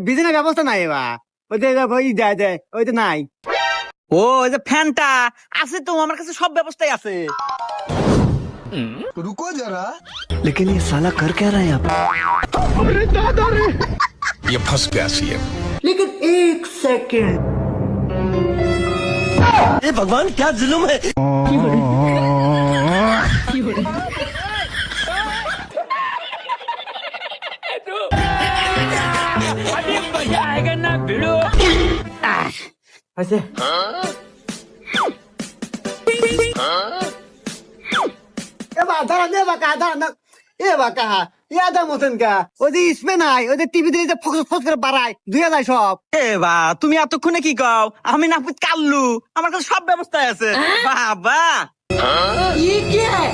Business ব্যবস্থা নাই এবার ওই যে ওই যায় যায় ওই তো নাই। ও ওই যে ফ্যানটা আছে তো আমার কাছে, সব ব্যবস্থাই আছে। रुको जरा। लेकिन ये साला कर क्या रहा है यहाँ पे? ये फंस गया सीएम। लेकिन एक सेकंड, ये भगवान क्या जुल्म है? হয়েছে এবার দাঁড়ান দাঁড়ান এ বাকা ইয়াদা মতন কা ওই যে স্পে নাই ওই যে টিভিতে যে ফোকাস ফোকাস করে বাড়ায় ধুয়ে যায় সব। এ বা তুমি এতক্ষণে কি কও? আমি না কাল্লু, আমার কাছে সব ব্যবস্থাই আছে। বাবা ये क्या है?